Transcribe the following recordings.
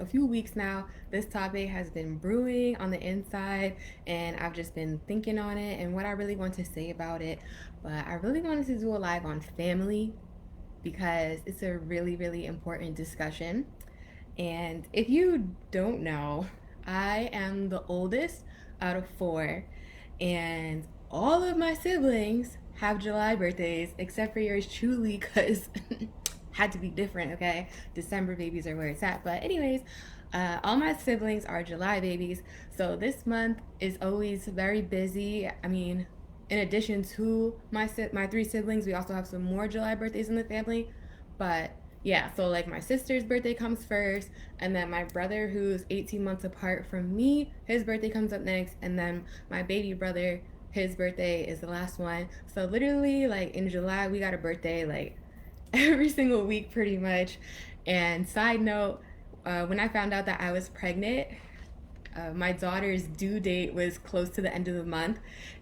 few weeks now, this topic has been brewing on the inside, and I've just been thinking on it and what I really want to say about it. But I really wanted to do a live on family because it's a really, really important discussion. And if you don't know, I am the oldest out of four, and all of my siblings have July birthdays except for yours truly because had to be different, okay? December babies are where it's at. But, anyways, all my siblings are July babies. So, this month is always very busy. I mean, in addition to my three siblings, we also have some more July birthdays in the family. But yeah, so like my sister's birthday comes first, and then my brother, who's 18 months apart from me, his birthday comes up next, and then my baby brother, his birthday is the last one. So literally, like in July, we got a birthday like every single week, pretty much. And side note, when I found out that I was pregnant, my daughter's due date was close to the end of the month,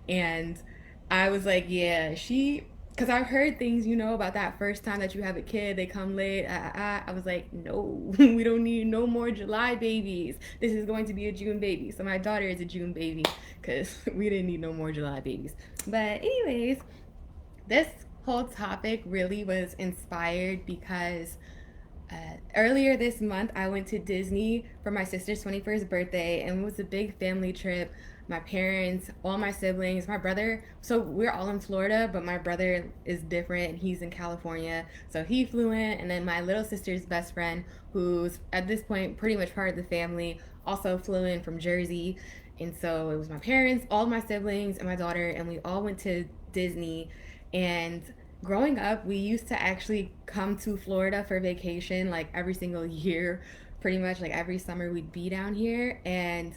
and I was like, yeah, because I've heard things, about that first time that you have a kid, they come late. I was like, no, we don't need no more July babies. This is going to be a June baby. So my daughter is a June baby because we didn't need no more July babies. But, anyways, this whole topic really was inspired because earlier this month, I went to Disney for my sister's 21st birthday, and it was a big family trip. My parents, all my siblings, my brother. So we're all in Florida, but my brother is different. He's in California. So he flew in, and then my little sister's best friend, who's at this point pretty much part of the family, also flew in from Jersey. And so it was my parents, all my siblings, and my daughter, and we all went to Disney. And growing up, we used to actually come to Florida for vacation like every single year, pretty much like every summer we'd be down here. And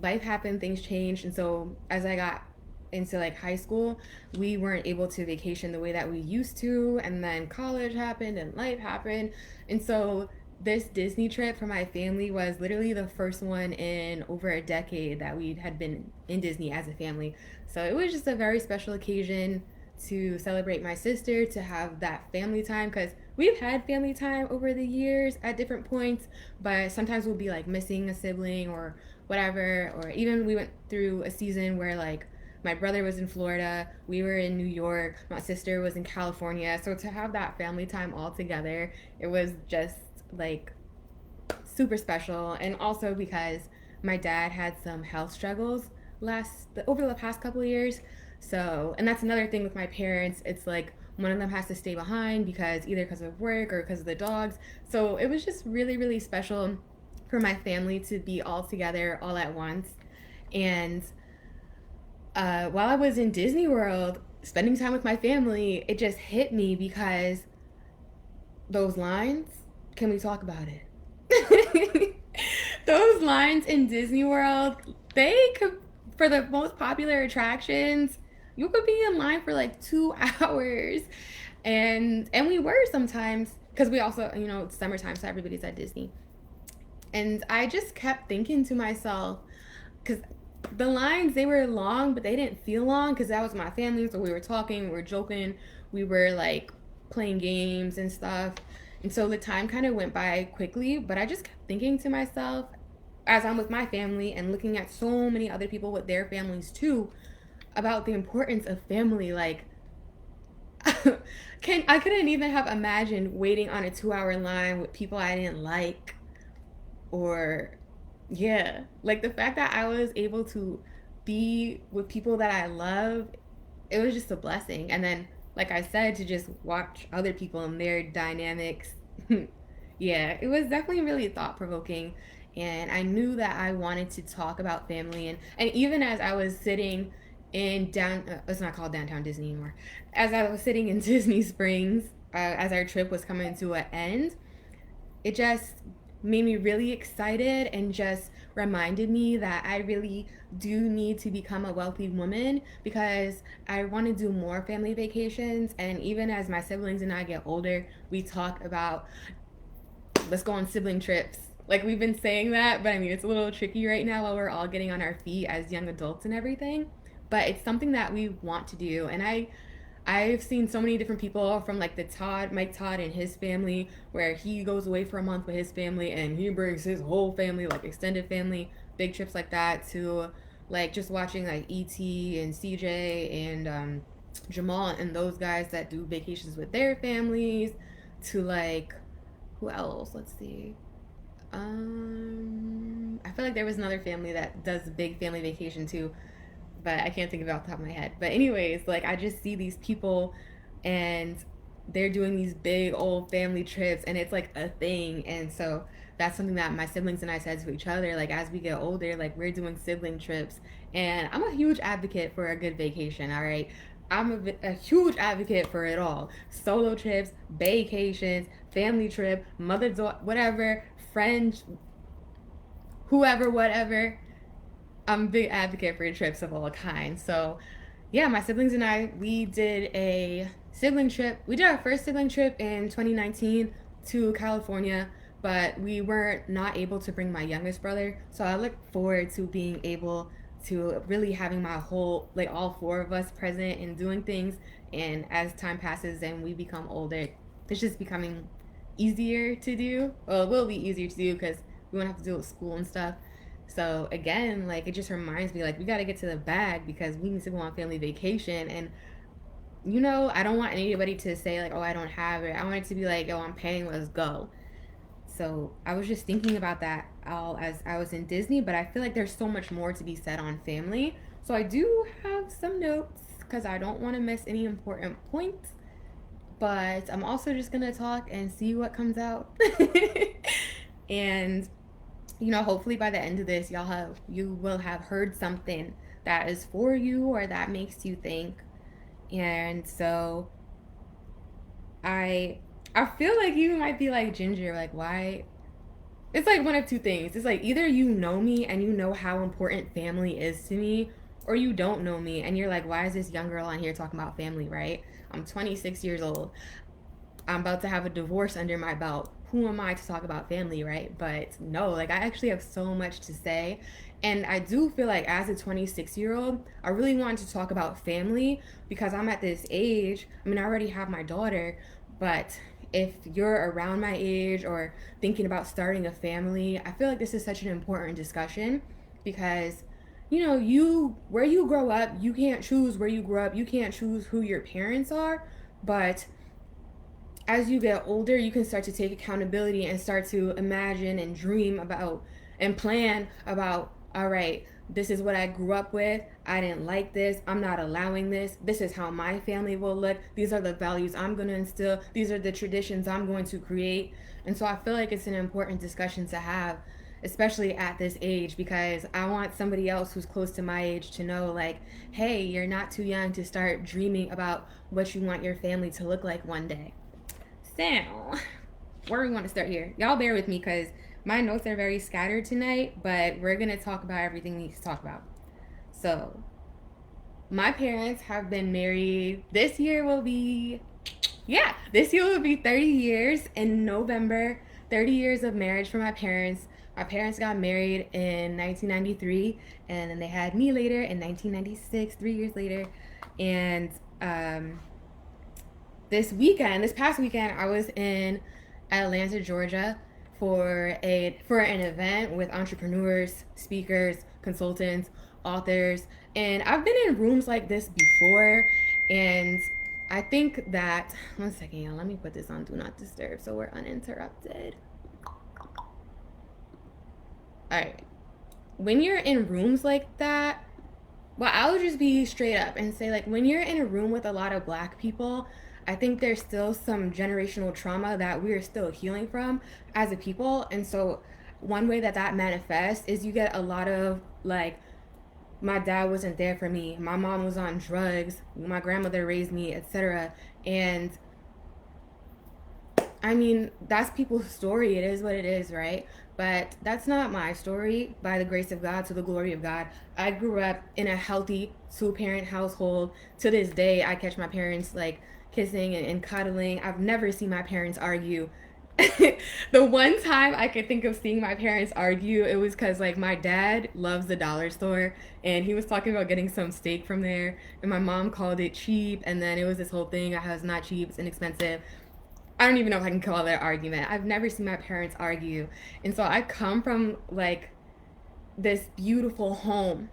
life happened, things changed. And so as I got into like high school, we weren't able to vacation the way that we used to. And then college happened and life happened. And so this Disney trip for my family was literally the first one in over a decade that we had been in Disney as a family. So it was just a very special occasion to celebrate my sister, to have that family time, because we've had family time over the years at different points, but sometimes we'll be like missing a sibling or whatever. Or even we went through a season where like my brother was in Florida, we were in New York, my sister was in California. So to have that family time all together, it was just like super special. And also because my dad had some health struggles over the past couple of years. So, and that's another thing with my parents. It's like one of them has to stay behind because either because of work or because of the dogs. So it was just really, really special for my family to be all together all at once. And while I was in Disney World, spending time with my family, it just hit me because those lines, can we talk about it? Those lines in Disney World, they could, for the most popular attractions, you could be in line for like 2 hours. And we were sometimes, because we also, it's summertime, so everybody's at Disney. And I just kept thinking to myself, because the lines, they were long, but they didn't feel long because that was my family. So we were talking, we were joking, we were like playing games and stuff. And so the time kind of went by quickly, but I just kept thinking to myself as I'm with my family and looking at so many other people with their families too about the importance of family. Like, I couldn't even have imagined waiting on a 2 hour line with people I didn't like, or yeah, like the fact that I was able to be with people that I love, it was just a blessing. And then, like I said, to just watch other people and their dynamics, yeah, it was definitely really thought provoking. And I knew that I wanted to talk about family. And even as I was sitting it's not called downtown Disney anymore, as I was sitting in Disney Springs, as our trip was coming to an end, it just made me really excited and just reminded me that I really do need to become a wealthy woman because I want to do more family vacations. And even as my siblings and I get older, we talk about let's go on sibling trips. Like we've been saying that, but I mean, it's a little tricky right now while we're all getting on our feet as young adults and everything. But it's something that we want to do. And I've seen so many different people from like the Mike Todd and his family, where he goes away for a month with his family and he brings his whole family, like extended family, big trips like that, to like just watching like ET and CJ and Jamal and those guys that do vacations with their families, to like who else? Let's see. I feel like there was another family that does a big family vacation too, but I can't think of it off the top of my head. But anyways, like I just see these people and they're doing these big old family trips and it's like a thing. And so that's something that my siblings and I said to each other, like as we get older, like we're doing sibling trips. And I'm a huge advocate for a good vacation, all right? I'm a huge advocate for it all. Solo trips, vacations, family trip, mother, daughter, whatever, friends, whoever, whatever. I'm a big advocate for trips of all kinds. So, yeah, my siblings and I, we did a sibling trip. We did our first sibling trip in 2019 to California, but we were not able to bring my youngest brother. So I look forward to being able to really having my whole, like all four of us present and doing things. And as time passes and we become older, it's just becoming easier to do. Well, it will be easier to do because we won't have to deal with school and stuff. So again, like it just reminds me, like we got to get to the bag because we need to go on family vacation. And I don't want anybody to say like, oh, I don't have it. I want it to be like, oh, I'm paying, let's go. So I was just thinking about that all as I was in Disney, but I feel like there's so much more to be said on family. So I do have some notes because I don't want to miss any important points. But I'm also just gonna talk and see what comes out. And hopefully by the end of this, you will have heard something that is for you or that makes you think. And so I I feel like you might be like Ginger, like why? It's like one of two things. It's like either you know me and you know how important family is to me, or you don't know me and you're like, why is this young girl on here talking about family, right? I'm 26 years old. I'm about to have a divorce under my belt. Who am I to talk about family, right? But no, like I actually have so much to say. And I do feel like as a 26-year-old, I really wanted to talk about family because I'm at this age. I mean, I already have my daughter, but if you're around my age or thinking about starting a family, I feel like this is such an important discussion because you where you grow up, you can't choose where you grow up, you can't choose who your parents are, but as you get older, you can start to take accountability and start to imagine and dream about and plan about, all right, this is what I grew up with. I didn't like this. I'm not allowing this. This is how my family will look. These are the values I'm going to instill. These are the traditions I'm going to create. And so I feel like it's an important discussion to have, especially at this age, because I want somebody else who's close to my age to know, like, hey, you're not too young to start dreaming about what you want your family to look like one day. So, where do we want to start here? Y'all bear with me because my notes are very scattered tonight, but we're going to talk about everything we need to talk about. So, my parents have been married. This year will be 30 years in November. 30 years of marriage for my parents. My parents got married in 1993, and then they had me later in 1996, 3 years later. And this past weekend, I was in Atlanta, Georgia for an event with entrepreneurs, speakers, consultants, authors, and I've been in rooms like this before, and I think that one second, y'all, let me put this on do not disturb so we're uninterrupted. All right. When you're in rooms like that, well, I'll just be straight up and say, like, when you're in a room with a lot of black people, I think there's still some generational trauma that we're still healing from as a people. And so, one way that manifests is you get a lot of, like, my dad wasn't there for me, my mom was on drugs, my grandmother raised me, etc. And I mean, that's people's story. It is what it is, right? But that's not my story. By the grace of God, to the glory of God, I grew up in a healthy two-parent household. To this day, I catch my parents like kissing and cuddling. I've never seen my parents argue The one time I could think of seeing my parents argue, it was because like my dad loves the dollar store, and he was talking about getting some steak from there, and my mom called it cheap, and then it was this whole thing. How it's not cheap, it's inexpensive. I don't even know if I can call it an argument. I've never seen my parents argue, and so I come from like this beautiful home,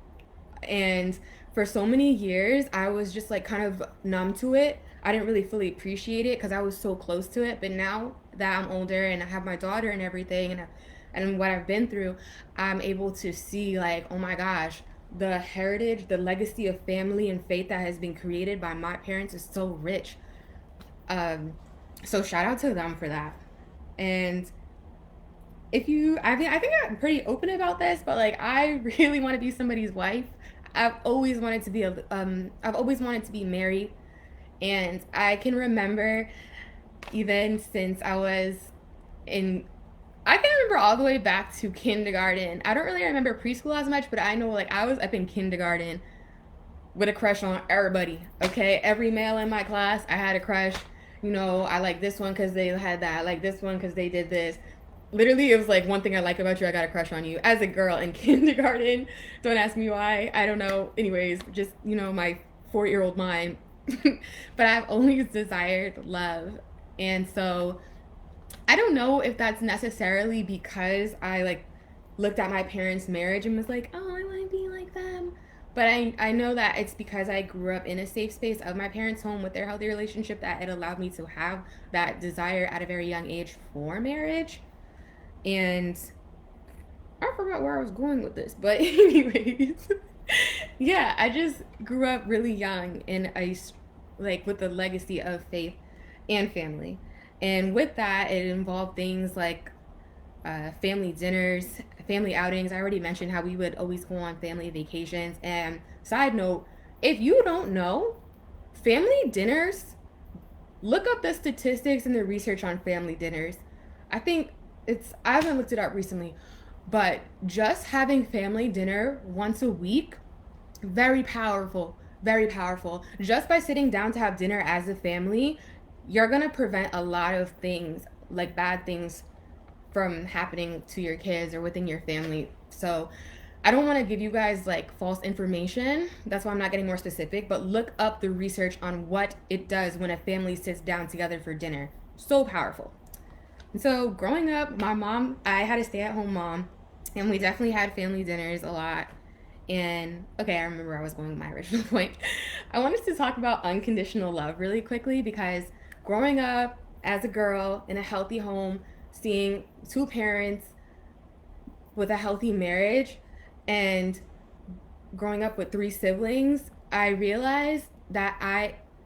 and for so many years I was just like kind of numb to it. I didn't really fully appreciate it because I was so close to it. But now that I'm older and I have my daughter and everything, and what I've been through, I'm able to see like, oh my gosh, the heritage, the legacy of family and faith that has been created by my parents is so rich. um so shout out to them for that. And if you, I mean, I think I'm pretty open about this, but like I really want to be somebody's wife. I've always wanted to be married, and I can remember even since I was in, I can remember all the way back to kindergarten. I don't really remember preschool as much, but I know like I was up in kindergarten with a crush on everybody. Okay, every male in my class, I had a crush. You know, I like this one because they had that. I like this one because they did this. Literally, it was like one thing I like about you. I got a crush on you as a girl in kindergarten. Don't ask me why. I don't know. Anyways, just my 4 year old mind. But I've always desired love, and so I don't know if that's necessarily because I like looked at my parents' marriage and was like, oh, I want to be like them. But I know that it's because I grew up in a safe space of my parents' home with their healthy relationship that it allowed me to have that desire at a very young age for marriage. And I forgot where I was going with this, but anyways, yeah, I just grew up really young in a like with the legacy of faith and family, and with that, it involved things like family dinners, family outings. I already mentioned how we would always go on family vacations. And side note, if you don't know, family dinners, look up the statistics and the research on family dinners. I think I haven't looked it up recently, but just having family dinner once a week, very powerful, very powerful. Just by sitting down to have dinner as a family, you're going to prevent a lot of things, like bad things, from happening to your kids or within your family. So I don't want to give you guys like false information. That's why I'm not getting more specific, but look up the research on what it does when a family sits down together for dinner. So powerful. And so growing up, I had a stay-at-home mom, and we definitely had family dinners a lot. And okay, I remember I was going with my original point. I wanted to talk about unconditional love really quickly because growing up as a girl in a healthy home, seeing two parents with a healthy marriage, and growing up with three siblings, I realized that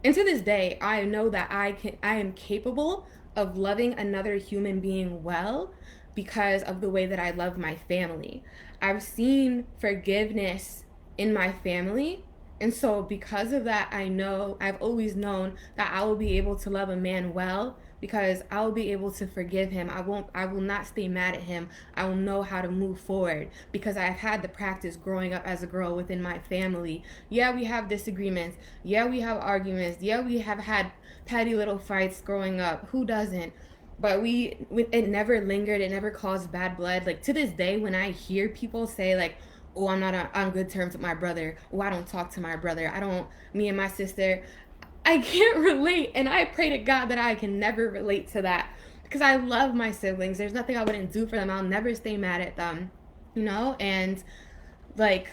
and to this day, I know that I am capable of loving another human being well because of the way that I love my family. I've seen forgiveness in my family. And so, because of that, I've always known that I will be able to love a man well because I will be able to forgive him. I will not stay mad at him. I will know how to move forward because I've had the practice growing up as a girl within my family. Yeah, we have disagreements. Yeah, we have arguments. Yeah, we have had petty little fights growing up. Who doesn't? But it never lingered. It never caused bad blood. Like to this day, when I hear people say like, oh, I'm not on good terms with my brother. Oh, I don't talk to my brother. Me and my sister, I can't relate. And I pray to God that I can never relate to that because I love my siblings. There's nothing I wouldn't do for them. I'll never stay mad at them, And like,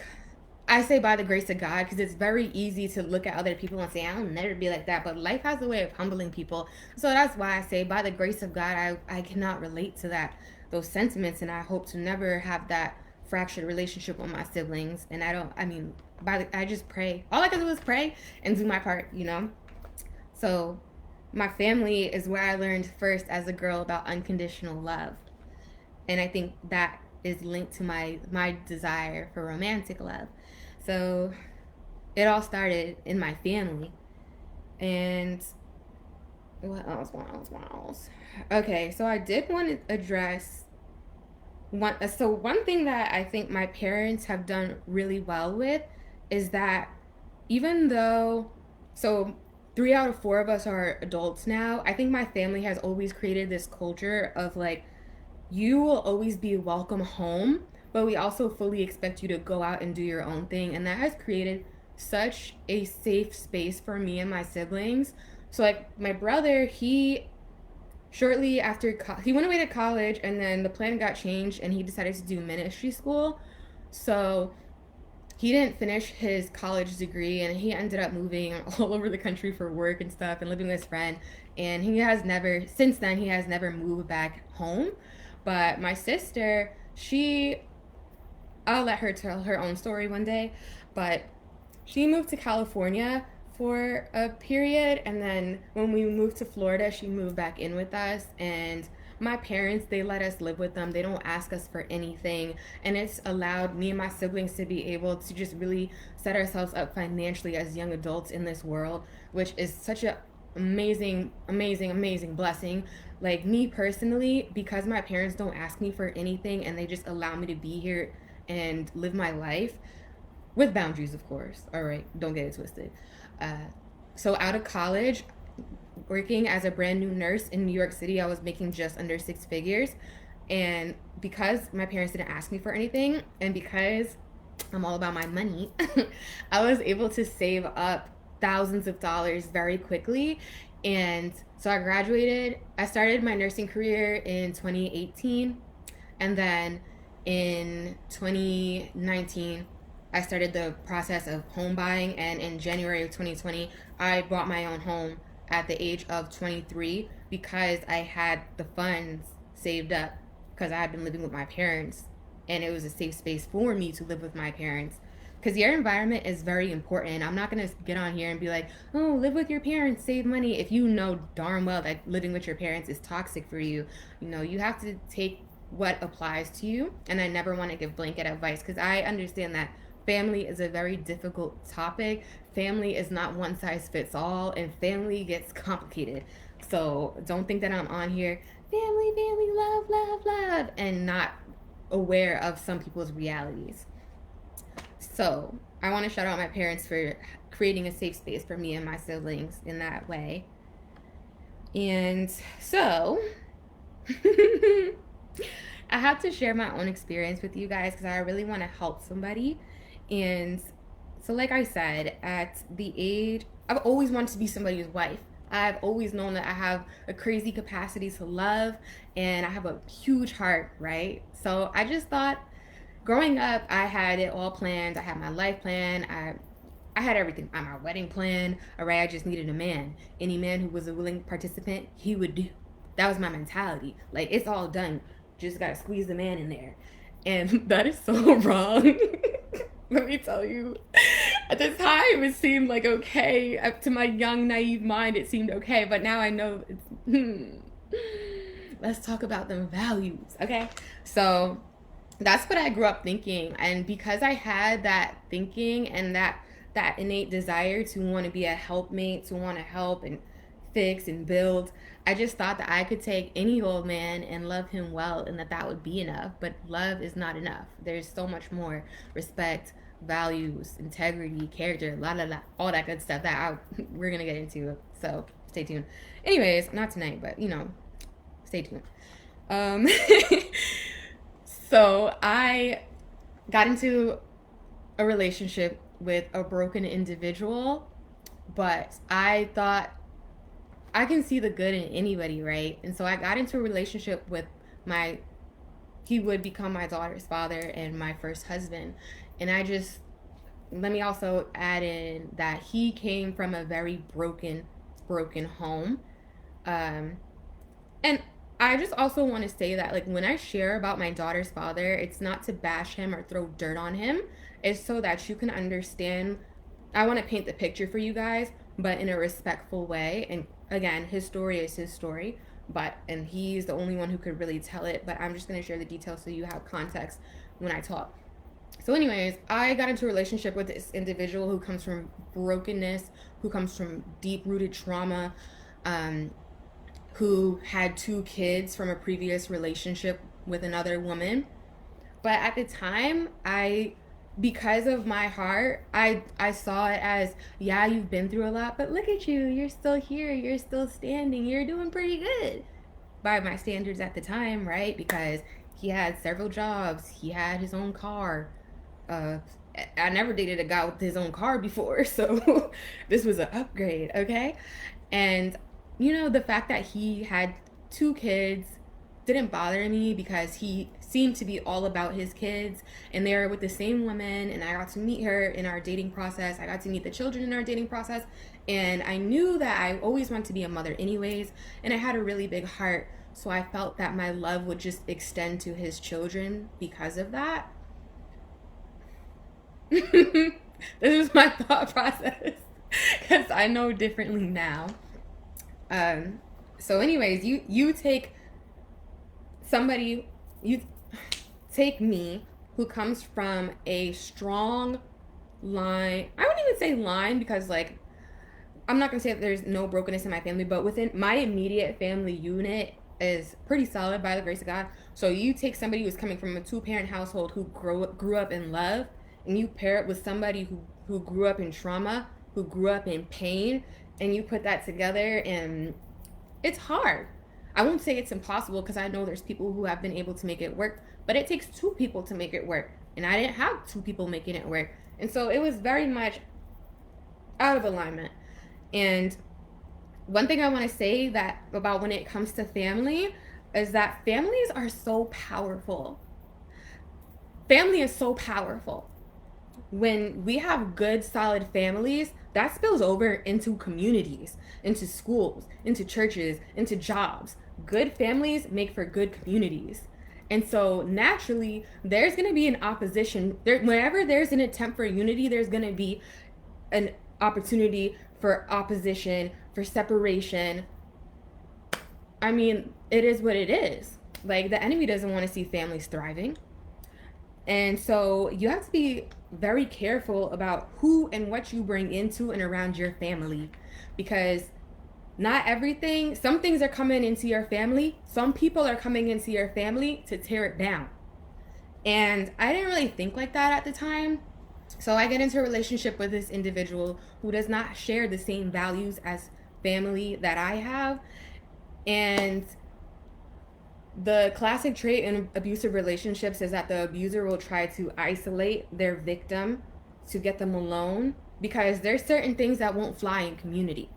I say by the grace of God because it's very easy to look at other people and say, I'll never be like that. But life has a way of humbling people. So that's why I say by the grace of God, I cannot relate to those sentiments. And I hope to never have that fractured relationship with my siblings. And I just pray. All I can do is pray and do my part. So my family is where I learned first as a girl about unconditional love. And I think that is linked to my desire for romantic love. So it all started in my family. And what else? Okay, so I did want to address one thing that I think my parents have done really well with is that even though, so 3 out of 4 of us are adults now. I think my family has always created this culture of like, you will always be welcome home, but we also fully expect you to go out and do your own thing. And that has created such a safe space for me and my siblings. So, like, my brother, he shortly after he went away to college, and then the plan got changed and he decided to do ministry school. So he didn't finish his college degree, and he ended up moving all over the country for work and stuff and living with his friend. And he has never, since then, he has never moved back home. But my sister, I'll let her tell her own story one day, but she moved to California for a period, and then when we moved to Florida, she moved back in with us. And my parents, they let us live with them. They don't ask us for anything, and it's allowed me and my siblings to be able to just really set ourselves up financially as young adults in this world, which is such a amazing blessing. Like, me personally, because my parents don't ask me for anything and they just allow me to be here and live my life with boundaries, of course. All right, don't get it twisted. So out of college, working as a brand new nurse in New York City, I was making just under 6 figures. And because my parents didn't ask me for anything, and because I'm all about my money, I was able to save up thousands of dollars very quickly. And so I graduated. I started my nursing career in 2018. And then in 2019, I started the process of home buying. And in January of 2020, I bought my own home at the age of 23 because I had the funds saved up because I had been living with my parents, and it was a safe space for me to live with my parents. Because your environment is very important. I'm not going to get on here and be like, oh, live with your parents, save money, if you know darn well that living with your parents is toxic for you. You know, you have to take what applies to you. And I never want to give blanket advice because I understand that family is a very difficult topic. Family is not one size fits all, and family gets complicated. So don't think that I'm on here, family, love, and not aware of some people's realities. So I want to shout out my parents for creating a safe space for me and my siblings in that way. And so I have to share my own experience with you guys because I really want to help somebody. And so, like I said, at the age, I've always wanted to be somebody's wife. I've always known that I have a crazy capacity to love, and I have a huge heart, right? So I just thought, growing up, I had it all planned. I had my life plan. I had everything. I had my wedding plan. All right, I just needed a man. Any man who was a willing participant, he would do. That was my mentality. Like, it's all done. Just gotta squeeze the man in there. And that is so wrong. Let me tell you. At the time, it seemed like okay. Up to my young, naive mind, it seemed okay. But now I know it's, let's talk about them values, okay? So that's what I grew up thinking. And because I had that thinking and that innate desire to want to be a helpmate, to want to help and fix and build, I just thought that I could take any old man and love him well, and that would be enough. But love is not enough. There's so much more: respect, values, integrity, character, all that good stuff that we're gonna get into. So stay tuned. Anyways, not tonight, but stay tuned. Um, so I got into a relationship with a broken individual, but I thought I can see the good in anybody, right? And so I got into a relationship with he would become my daughter's father and my first husband. And let me also add in that he came from a very broken home. And I just also want to say that, like, when I share about my daughter's father, it's not to bash him or throw dirt on him. It's so that you can understand. I want to paint the picture for you guys, but in a respectful way. And again, his story is his story, and he's the only one who could really tell it. But I'm just going to share the details so you have context when I talk. So anyways, I got into a relationship with this individual who comes from brokenness, who comes from deep-rooted trauma, who had 2 kids from a previous relationship with another woman. But at the time, I because of my heart, I saw it as, yeah, you've been through a lot, but look at you, you're still here, you're still standing, you're doing pretty good by my standards at the time, right? Because he had several jobs, he had his own car. uh I never dated a guy with his own car before, so this was an upgrade, okay? And the fact that he had two kids didn't bother me because he seemed to be all about his kids, and they were with the same woman, and I got to meet her in our dating process. I got to meet the children in our dating process, and I knew that I always wanted to be a mother anyways, and I had a really big heart, so I felt that my love would just extend to his children because of that. This is my thought process because I know differently now. Um, so, anyways, you take somebody, you take me who comes from a strong line. I wouldn't even say line because, like, I'm not gonna say that there's no brokenness in my family, but within my immediate family unit is pretty solid by the grace of God. So you take somebody who's coming from a two-parent household who grew up in love, and you pair it with somebody who grew up in trauma, who grew up in pain, and you put that together, and it's hard. I won't say it's impossible because I know there's people who have been able to make it work, but it takes two people to make it work. And I didn't have two people making it work. And so it was very much out of alignment. And one thing I want to say that about when it comes to family is that families are so powerful. Family is so powerful. When we have good, solid families, that spills over into communities, into schools, into churches, into jobs. Good families make for good communities. And so naturally, there's going to be an opposition. Whenever there's an attempt for unity, there's going to be an opportunity for opposition, for separation. I mean, it is what it is. Like, the enemy doesn't want to see families thriving. And so you have to be very careful about who and what you bring into and around your family, because not everything, some things are coming into your family, some people are coming into your family to tear it down. And I didn't really think like that at the time. So I get into a relationship with this individual who does not share the same values as family that I have. And the classic trait in abusive relationships is that the abuser will try to isolate their victim to get them alone, because there's certain things that won't fly in community.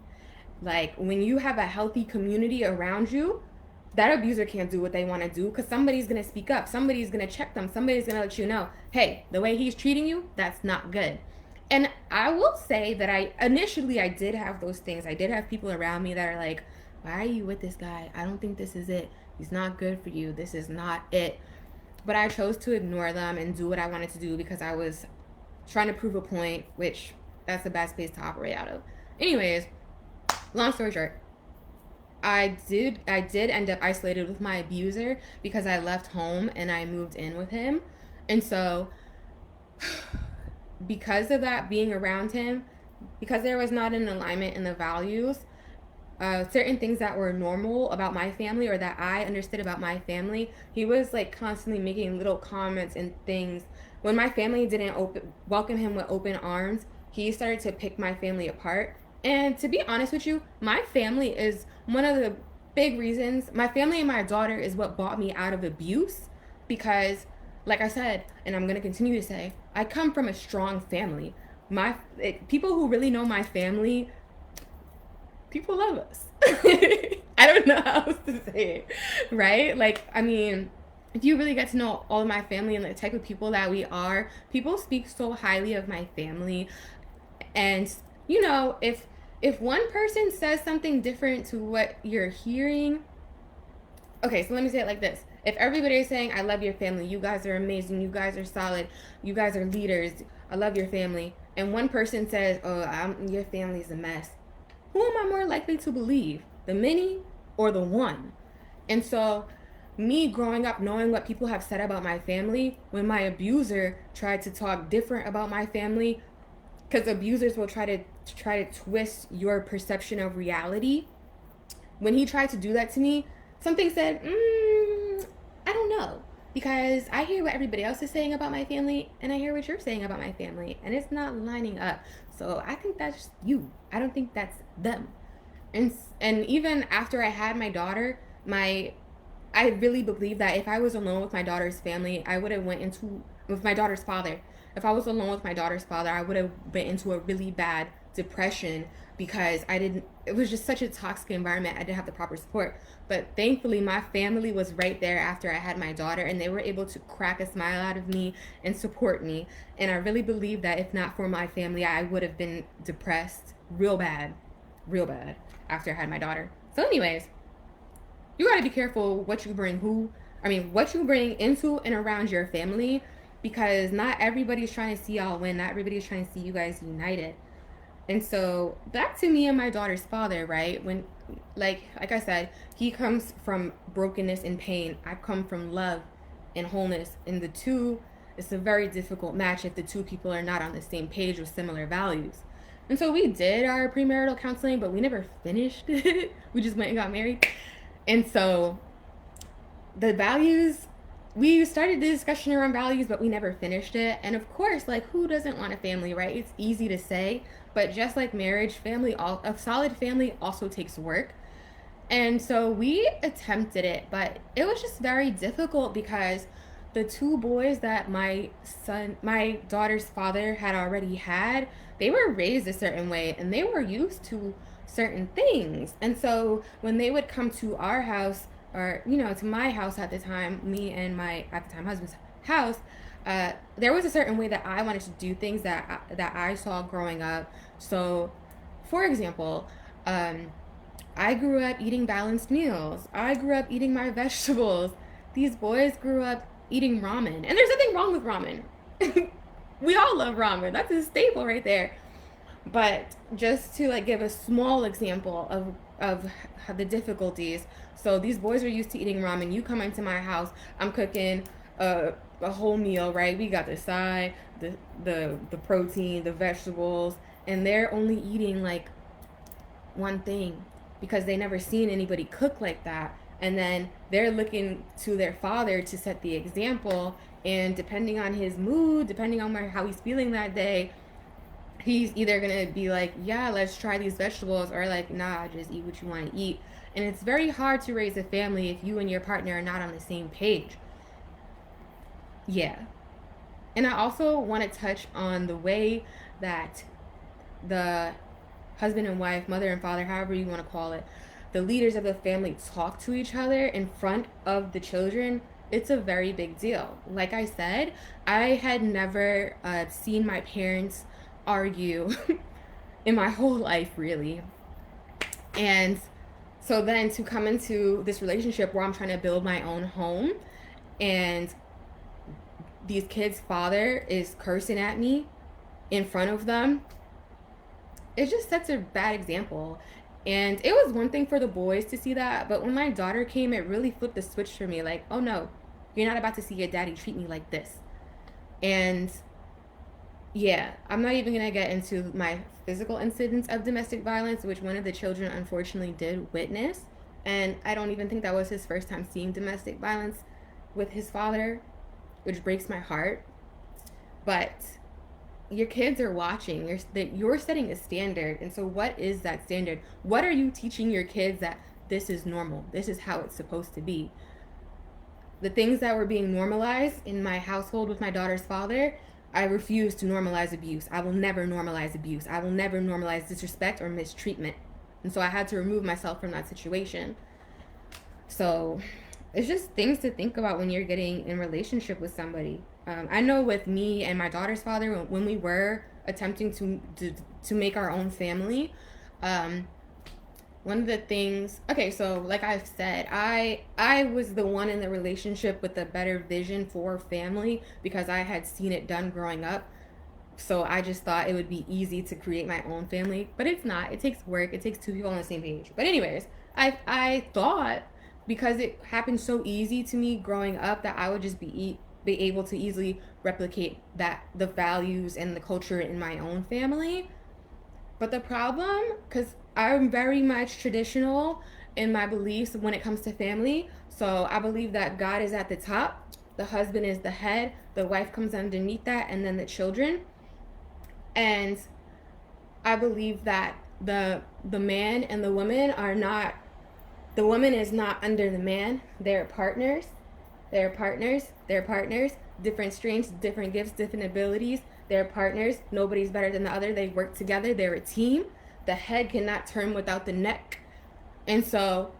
Like, when you have a healthy community around you, that abuser can't do what they want to do because somebody's going to speak up. Somebody's going to check them. Somebody's going to let you know, hey, the way he's treating you, that's not good. And I will say that I did have those things. I did have people around me that are like, why are you with this guy? I don't think this is it. He's not good for you. This is not it. But I chose to ignore them and do what I wanted to do because I was trying to prove a point, which that's the best space to operate out of. Anyways, long story short, I did end up isolated with my abuser because I left home and I moved in with him. And so because of that, being around him, because there was not an alignment in the values, certain things that were normal about my family or that I understood about my family, he was like constantly making little comments and things. When my family didn't welcome him with open arms, he started to pick my family apart. And to be honest with you, my family is one of the big reasons. My family and my daughter is what brought me out of abuse, because, like I said, and I'm going to continue to say, I come from a strong family. People who really know my family, people love us. I don't know how else to say it, right? Like, I mean, if you really get to know all of my family and the type of people that we are, people speak so highly of my family. And, if one person says something different to what you're hearing, okay, so let me say it like this. If everybody is saying, I love your family, you guys are amazing, you guys are solid, you guys are leaders, I love your family, and one person says, your family's a mess, who am I more likely to believe? The many or the one? And so, me growing up knowing what people have said about my family, when my abuser tried to talk different about my family, because abusers will try to twist your perception of reality. When he tried to do that to me, something said, I don't know. because I hear what everybody else is saying about my family and I hear what you're saying about my family and it's not lining up. So I think that's you. I don't think that's them. And even after I had my daughter, my I really believe that if I was alone with my daughter's family, I would have went into with my daughter's father. If I was alone with my daughter's father, I would have been into a really bad depression because I didn't it was just such a toxic environment. I didn't have the proper support. But thankfully my family was right there after I had my daughter and they were able to crack a smile out of me and support me. And I really believe that if not for my family, I would have been depressed real bad after I had my daughter. So anyways, you got to be careful what you bring into and around your family because not everybody's trying to see y'all win. Not everybody's trying to see you guys united. And so back to me and my daughter's father, right? When like I said, he comes from brokenness and pain. I come from love and wholeness. And the two, it's a very difficult match if the two people are not on the same page with similar values. And so we did our premarital counseling, but we never finished it. We just went and got married. And so the values, we started the discussion around values, but we never finished it. And of course, like, who doesn't want a family, right? It's easy to say, but just like marriage, a solid family also takes work. And so we attempted it, but it was just very difficult because the two boys that my daughter's father had already had, they were raised a certain way and they were used to certain things. And so when they would come to our house or, to my house at the time, me and my, at the time, husband's house, there was a certain way that I wanted to do things that I saw growing up. So, for example, I grew up eating balanced meals. I grew up eating my vegetables. These boys grew up eating ramen. And there's nothing wrong with ramen. We all love ramen. That's a staple right there. But just to like give a small example of the difficulties. So these boys are used to eating ramen. You come into my house, I'm cooking a whole meal, right? We got the side, the protein, the vegetables, and they're only eating like one thing because they never seen anybody cook like that. And then they're looking to their father to set the example. And depending on his mood, depending on how he's feeling that day, he's either gonna be like, yeah, let's try these vegetables, or like, nah, just eat what you want to eat. And it's very hard to raise a family if you and your partner are not on the same page. Yeah. And I also want to touch on the way that the husband and wife, mother and father, however you want to call it, the leaders of the family talk to each other in front of the children. It's a very big deal. Like I said, I had never seen my parents argue in my whole life, really. And so then to come into this relationship where I'm trying to build my own home and these kids' father is cursing at me in front of them, it just sets a bad example. And it was one thing for the boys to see that, but when my daughter came, it really flipped the switch for me. Like, oh no, you're not about to see your daddy treat me like this. And yeah, I'm not even going to get into my physical incidents of domestic violence, which one of the children unfortunately did witness. And I don't even think that was his first time seeing domestic violence with his father, which breaks my heart. But your kids are watching. You're setting a standard. And so what is that standard? What are you teaching your kids that this is normal? This is how it's supposed to be. The things that were being normalized in my household with my daughter's father, I refuse to normalize abuse. I will never normalize abuse. I will never normalize disrespect or mistreatment. And so I had to remove myself from that situation. So it's just things to think about when you're getting in relationship with somebody. I know with me and my daughter's father, when we were attempting to make our own family, one of the things, okay, so like I've said, I was the one in the relationship with the better vision for family because I had seen it done growing up. So I just thought it would be easy to create my own family, but it's not. It takes work. It takes two people on the same page. But anyways, I thought because it happened so easy to me growing up that I would just be able to easily replicate the values and the culture in my own family. But the problem, because I'm very much traditional in my beliefs when it comes to family, so I believe that God is at the top The husband is the head, the wife comes underneath that, and then the children. And I believe that the man and the woman are not, the woman is not under the man. They're partners. They're partners. They're partners. Different strengths, different gifts, different abilities. They're partners. Nobody's better than the other. They work together. They're a team. The head cannot turn without the neck. And so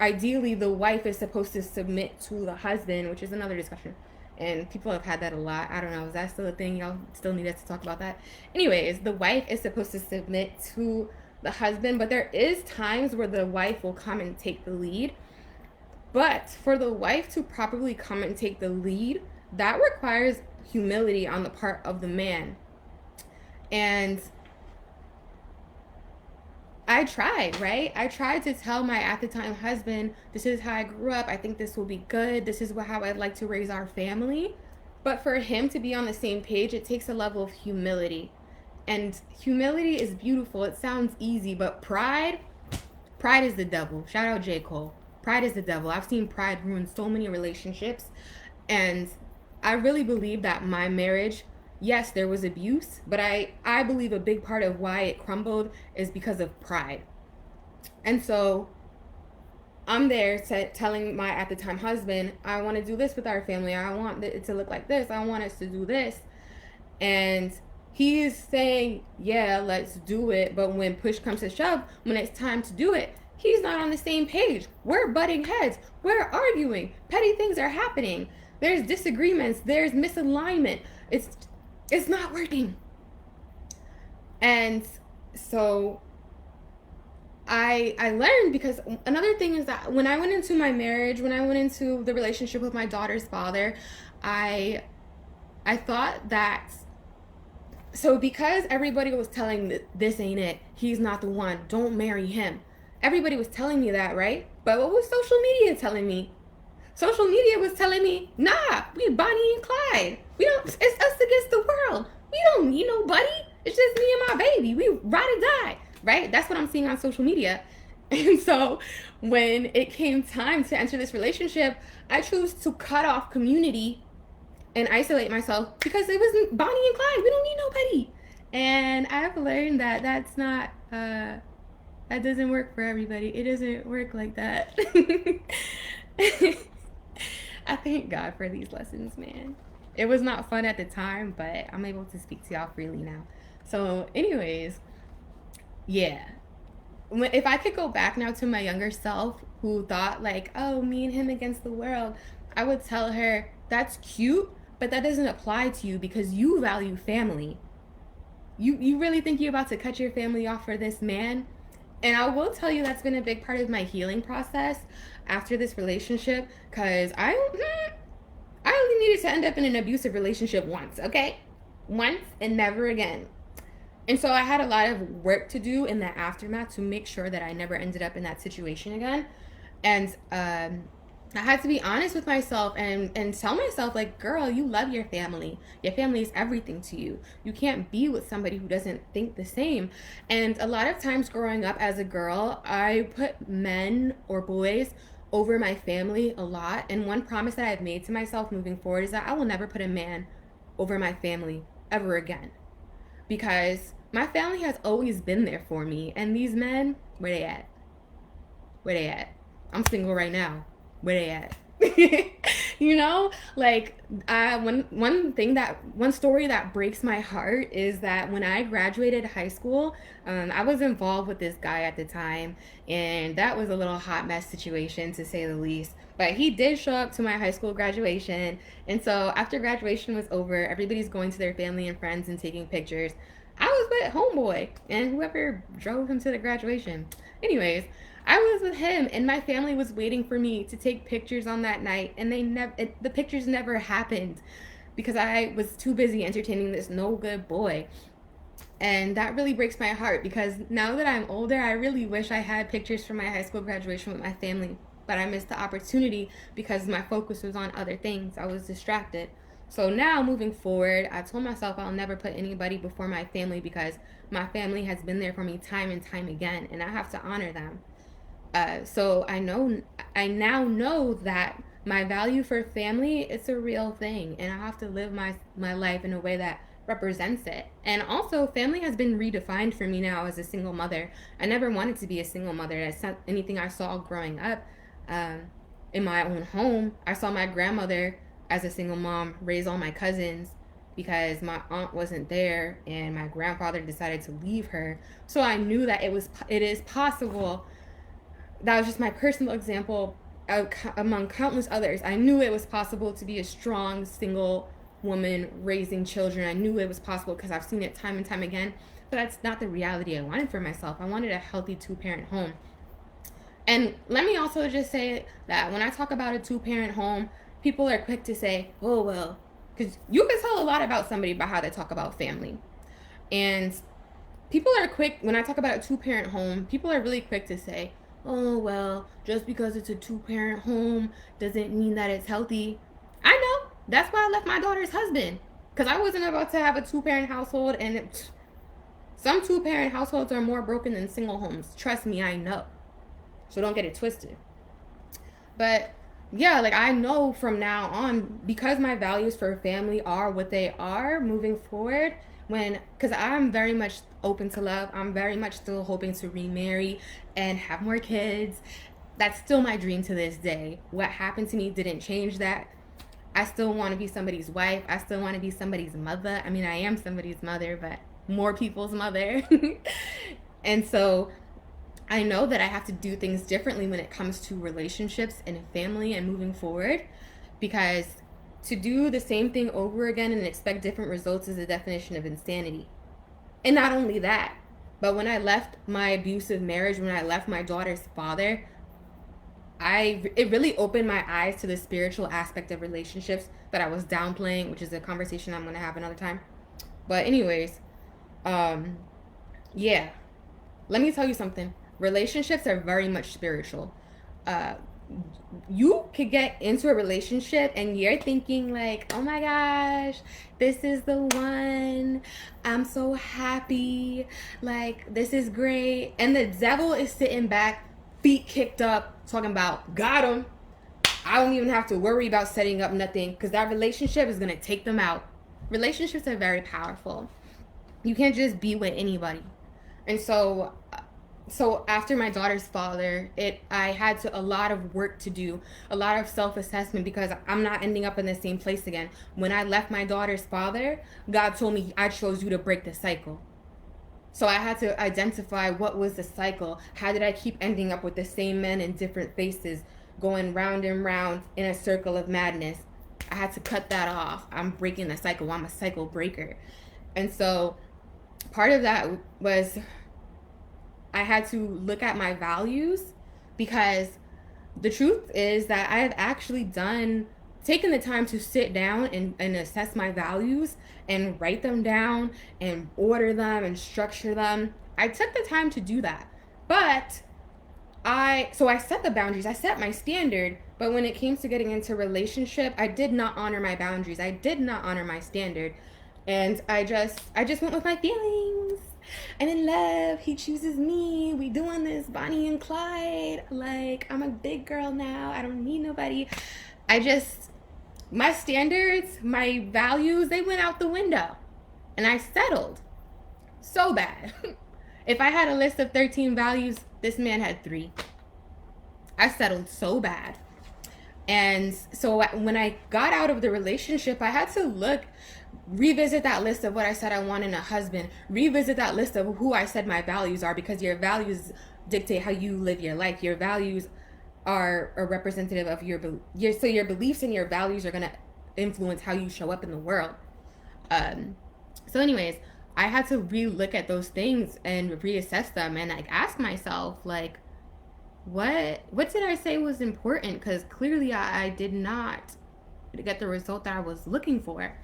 ideally the wife is supposed to submit to the husband, which is another discussion. And people have had that a lot. I don't know, is that still a thing? Y'all still need us to talk about that? Anyways, the wife is supposed to submit to the husband, but there is times where the wife will come and take the lead. But for the wife to properly come and take the lead, that requires humility on the part of the man. And I tried, right? I tried to tell my at the time husband, this is how I grew up. I think this will be good. This is how I'd like to raise our family. But for him to be on the same page, it takes a level of humility. And humility is beautiful. It sounds easy, but pride is the devil. Shout out J. Cole. Pride is the devil. I've seen pride ruin so many relationships. And I really believe that my marriage, yes, there was abuse, but I believe a big part of why it crumbled is because of pride. And so I'm there telling my at the time husband, I want to do this with our family. I want it to look like this. I want us to do this. And he is saying, yeah, let's do it. But when push comes to shove, when it's time to do it, he's not on the same page. We're butting heads. We're arguing. Petty things are happening. There's disagreements. There's misalignment. It's not working. And so I learned, because another thing is that when I went into my marriage, when I went into the relationship with my daughter's father, I thought that, so because everybody was telling me, this ain't it, he's not the one, don't marry him. Everybody was telling me that, right? But what was social media telling me? Social media was telling me, nah, we Bonnie and Clyde. It's us against the world. We don't need nobody. It's just me and my baby. We ride or die, right? That's what I'm seeing on social media. And so when it came time to enter this relationship, I chose to cut off community and isolate myself because it wasn't Bonnie and Clyde. We don't need nobody. And I've learned that that's not, that doesn't work for everybody. It doesn't work like that. I thank God for these lessons, man. It was not fun at the time, but I'm able to speak to y'all freely now. So, anyways, yeah. If I could go back now to my younger self who thought, like, oh, me and him against the world, I would tell her, that's cute, but that doesn't apply to you because you value family. You really think you're about to cut your family off for this man? And I will tell you that's been a big part of my healing process after this relationship, because I only needed to end up in an abusive relationship once, okay? Once and never again. And so I had a lot of work to do in the aftermath to make sure that I never ended up in that situation again. And I had to be honest with myself and tell myself, like, girl, you love your family. Your family is everything to you. You can't be with somebody who doesn't think the same. And a lot of times growing up as a girl, I put men or boys over my family a lot. And one promise that I've made to myself moving forward is that I will never put a man over my family ever again. Because my family has always been there for me. And these men, where they at? Where they at? I'm single right now. Where they at? You know, like one story that breaks my heart is that when I graduated high school, I was involved with this guy at the time, and that was a little hot mess situation to say the least. But he did show up to my high school graduation, and so after graduation was over, everybody's going to their family and friends and taking pictures. I was with homeboy and whoever drove him to the graduation. Anyways, I was with him, and my family was waiting for me to take pictures on that night, and the pictures never happened because I was too busy entertaining this no good boy. And that really breaks my heart because now that I'm older, I really wish I had pictures from my high school graduation with my family, but I missed the opportunity because my focus was on other things. I was distracted. So now moving forward, I told myself I'll never put anybody before my family because my family has been there for me time and time again, and I have to honor them. So I now know that my value for family is a real thing, and I have to live my life in a way that represents it. And also, family has been redefined for me now as a single mother. I never wanted to be a single mother. That's not anything I saw growing up. Um, in my own home, I saw my grandmother as a single mom raise all my cousins because my aunt wasn't there and my grandfather decided to leave her. So I knew that it is possible. That was just my personal example among countless others. I knew it was possible to be a strong single woman raising children. I knew it was possible because I've seen it time and time again. But that's not the reality I wanted for myself. I wanted a healthy two-parent home. And let me also just say that when I talk about a two-parent home, people are quick to say, oh, well, because you can tell a lot about somebody by how they talk about family. And people are quick, when I talk about a two-parent home, people are really quick to say, oh, well, just because it's a two-parent home doesn't mean that it's healthy. I know. That's why I left my daughter's husband. Because I wasn't about to have a two-parent household, and some two-parent households are more broken than single homes. Trust me, I know. So don't get it twisted. But yeah, like I know from now on, because my values for family are what they are moving forward, because I'm very much open to love, I'm very much still hoping to remarry and have more kids. That's still my dream to this day. What happened to me didn't change that. I still want to be somebody's wife. I still want to be somebody's mother. I mean, I am somebody's mother, but more people's mother. And so I know that I have to do things differently when it comes to relationships and family and moving forward, because to do the same thing over again and expect different results is a definition of insanity. And not only that, but when I left my abusive marriage, when I left my daughter's father, it really opened my eyes to the spiritual aspect of relationships that I was downplaying, which is a conversation I'm going to have another time. But anyways, yeah, let me tell you something. Relationships are very much spiritual. Uh, you could get into a relationship and you're thinking like, oh my gosh, this is the one. I'm so happy. Like, this is great. And the devil is sitting back, feet kicked up, talking about, got him. I don't even have to worry about setting up nothing because that relationship is going to take them out. Relationships are very powerful. You can't just be with anybody. And so after my daughter's father, I had a lot of work to do, a lot of self-assessment, because I'm not ending up in the same place again. When I left my daughter's father, God told me, I chose you to break the cycle. So I had to identify what was the cycle. How did I keep ending up with the same men in different faces, going round and round in a circle of madness? I had to cut that off. I'm breaking the cycle. I'm a cycle breaker. And so part of that was I had to look at my values, because the truth is that I have actually taken the time to sit down and assess my values and write them down and order them and structure them. I took the time to do that. But I set the boundaries, I set my standard, but when it came to getting into relationship, I did not honor my boundaries. I did not honor my standard. And I just went with my feelings. I'm in love. He chooses me. We doing this, Bonnie and Clyde. Like, I'm a big girl now. I don't need nobody. My standards, my values, they went out the window. And I settled so bad. If I had a list of 13 values, this man had 3. I settled so bad. And so when I got out of the relationship, I had to revisit that list of what I said I want in a husband, revisit that list of who I said my values are, because your values dictate how you live your life. Your values are a representative of your beliefs, and your values are going to influence how you show up in the world. So anyways, I had to re-look at those things and reassess them, and like ask myself, like, what did I say was important? Because clearly I did not get the result that I was looking for.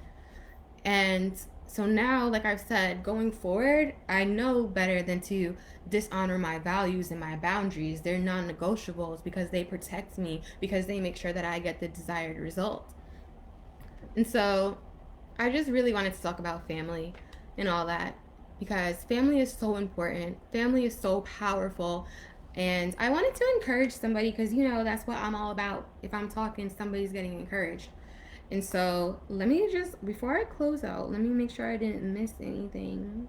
And so now, like I've said, going forward, I know better than to dishonor my values and my boundaries. They're non-negotiables because they protect me, because they make sure that I get the desired result. And so I just really wanted to talk about family and all that, because family is so important. Family is so powerful. And I wanted to encourage somebody because, you know, that's what I'm all about. If I'm talking, somebody's getting encouraged. And so let me just, before I close out, let me make sure I didn't miss anything.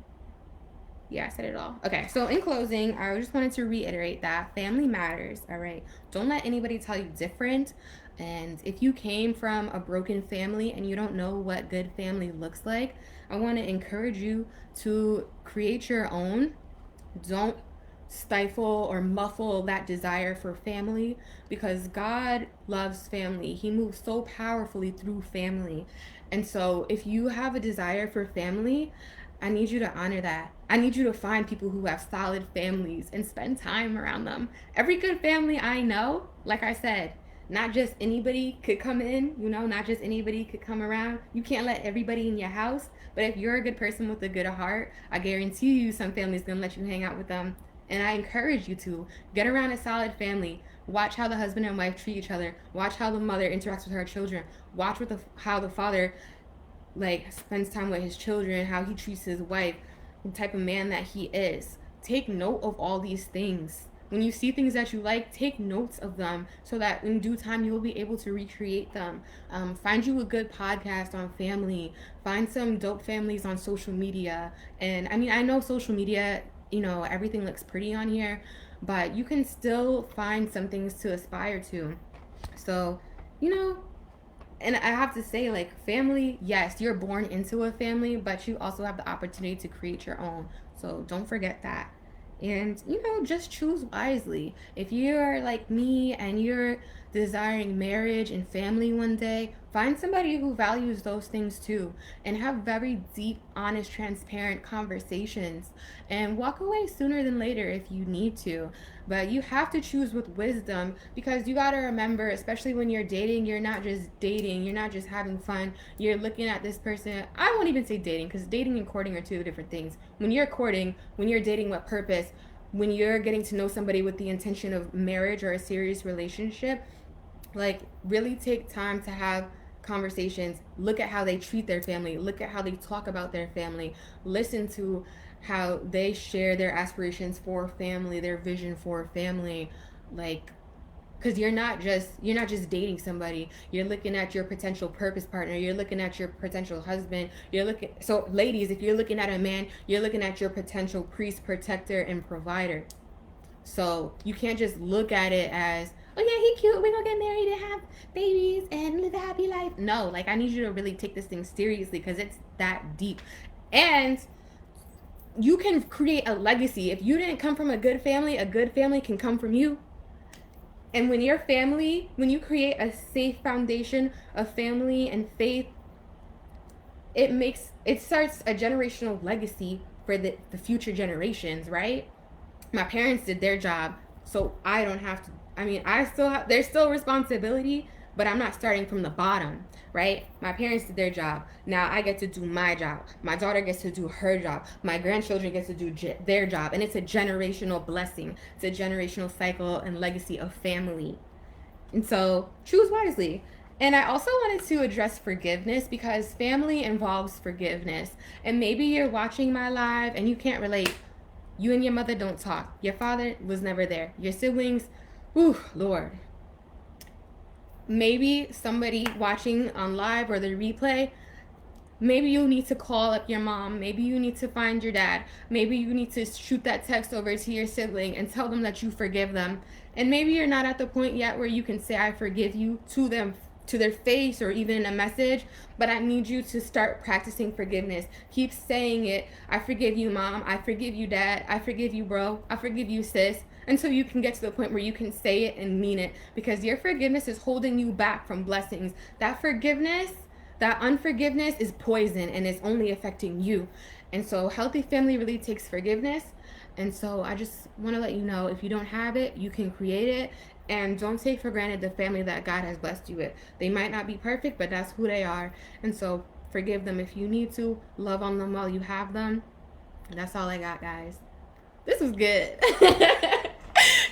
Yeah, I said it all. Okay, so in closing, I just wanted to reiterate that family matters, all right? Don't let anybody tell you different. And if you came from a broken family and you don't know what good family looks like, I want to encourage you to create your own. Don't stifle or muffle that desire for family because God loves family. He moves so powerfully through family. And so if you have a desire for family, I need you to honor that. I need you to find people who have solid families and spend time around them. Every good family I know, like I said, not just anybody could come in, you know, not just anybody could come around. You can't let everybody in your house. But if you're a good person with a good heart, I guarantee you some family's gonna let you hang out with them. And I encourage you to get around a solid family. Watch how the husband and wife treat each other. Watch how the mother interacts with her children. Watch how the father like spends time with his children, how he treats his wife, the type of man that he is. Take note of all these things. When you see things that you like, take notes of them so that in due time you will be able to recreate them. Find you a good podcast on family. Find some dope families on social media. And I mean, I know social media, you know, everything looks pretty on here, but you can still find some things to aspire to. So, you know, and I have to say, like, family, yes, you're born into a family, but you also have the opportunity to create your own. So don't forget that. And, you know, just choose wisely. If you're like me and you're desiring marriage and family one day, find somebody who values those things too. And have very deep, honest, transparent conversations. And walk away sooner than later if you need to. But you have to choose with wisdom because you got to remember, especially when you're dating, you're not just dating, you're not just having fun. You're looking at this person. I won't even say dating because dating and courting are two different things. When you're courting, when you're dating with purpose, when you're getting to know somebody with the intention of marriage or a serious relationship, like really take time to have conversations. Look at how they treat their family, look at how they talk about their family, listen to how they share their aspirations for family, their vision for family. Like, because you're not just dating somebody, you're looking at your potential purpose partner, you're looking at your potential husband, you're looking, so ladies, if you're looking at a man, you're looking at your potential priest, protector, and provider. So you can't just look at it as, oh yeah, he cute, we're gonna get married and have babies and live a happy life. No, like I need you to really take this thing seriously because it's that deep. And you can create a legacy. If you didn't come from a good family can come from you. And when your family, when you create a safe foundation of family and faith, it starts a generational legacy for the future generations, right? My parents did their job, so I don't have to. I mean, I still have, there's still responsibility, but I'm not starting from the bottom, right? My parents did their job. Now I get to do my job. My daughter gets to do her job. My grandchildren get to do their job. And it's a generational blessing. It's a generational cycle and legacy of family. And so choose wisely. And I also wanted to address forgiveness because family involves forgiveness. And maybe you're watching my live and you can't relate. You and your mother don't talk. Your father was never there. Your siblings, ooh, Lord. Maybe somebody watching on live or the replay, maybe you need to call up your mom. Maybe you need to find your dad. Maybe you need to shoot that text over to your sibling and tell them that you forgive them. And maybe you're not at the point yet where you can say, I forgive you to them, to their face or even in a message, but I need you to start practicing forgiveness. Keep saying it. I forgive you, mom. I forgive you, dad. I forgive you, bro. I forgive you, sis. Until you can get to the point where you can say it and mean it, because your forgiveness is holding you back from blessings. That forgiveness, that unforgiveness is poison and it's only affecting you. And so healthy family really takes forgiveness. And so I just want to let you know, if you don't have it, you can create it. And don't take for granted the family that God has blessed you with. They might not be perfect, but that's who they are. And so forgive them if you need to. Love on them while you have them. And that's all I got, guys. This was good.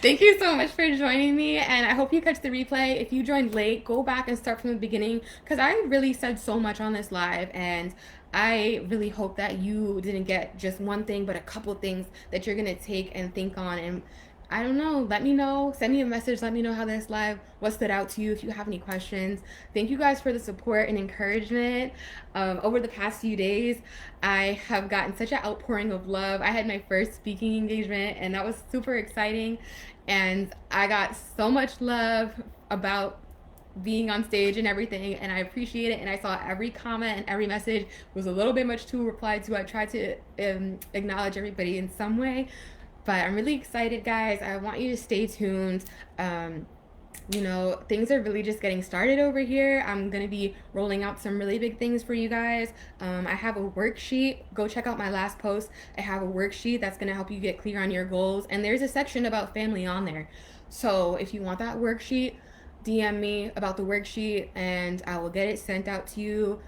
Thank you so much for joining me, and I hope you catch the replay. If you joined late, go back and start from the beginning, because I really said so much on this live, and I really hope that you didn't get just one thing, but a couple things that you're going to take and think on and I don't know. Let me know. Send me a message. Let me know how this live, what stood out to you. If you have any questions, thank you guys for the support and encouragement. Over the past few days, I have gotten such an outpouring of love. I had my first speaking engagement, and that was super exciting. And I got so much love about being on stage and everything, and I appreciate it. And I saw every comment and every message was a little bit much to reply to. I tried to acknowledge everybody in some way, but I'm really excited, guys. I want you to stay tuned. Things are really just getting started over here. I'm going to be rolling out some really big things for you guys. I have a worksheet. Go check out my last post. I have a worksheet that's going to help you get clear on your goals. And there's a section about family on there. So if you want that worksheet, DM me about the worksheet and I will get it sent out to you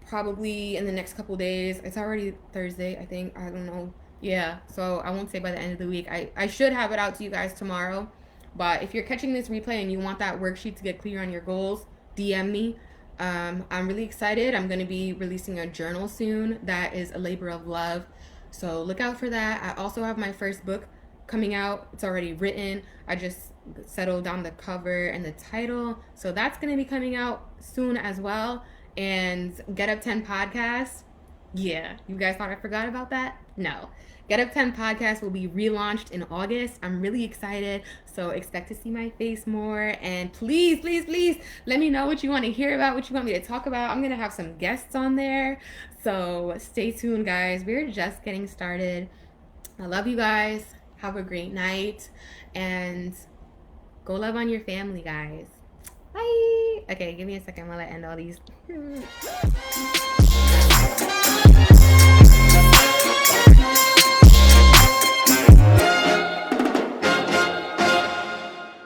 probably in the next couple days. It's already Thursday, I think. I don't know. Yeah, so I won't say by the end of the week. I should have it out to you guys tomorrow. But if you're catching this replay and you want that worksheet to get clear on your goals, DM me. I'm really excited. I'm going to be releasing a journal soon that is a labor of love. So look out for that. I also have my first book coming out. It's already written. I just settled on the cover and the title. So that's going to be coming out soon as well. And Get Up 10 podcast. Yeah, you guys thought I forgot about that? No. Get Up 10 podcast will be relaunched in August. I'm really excited. So expect to see my face more. And please, please, please let me know what you want to hear about, what you want me to talk about. I'm going to have some guests on there. So stay tuned, guys. We're just getting started. I love you guys. Have a great night. And go love on your family, guys. Bye. Okay, give me a second while I end all these.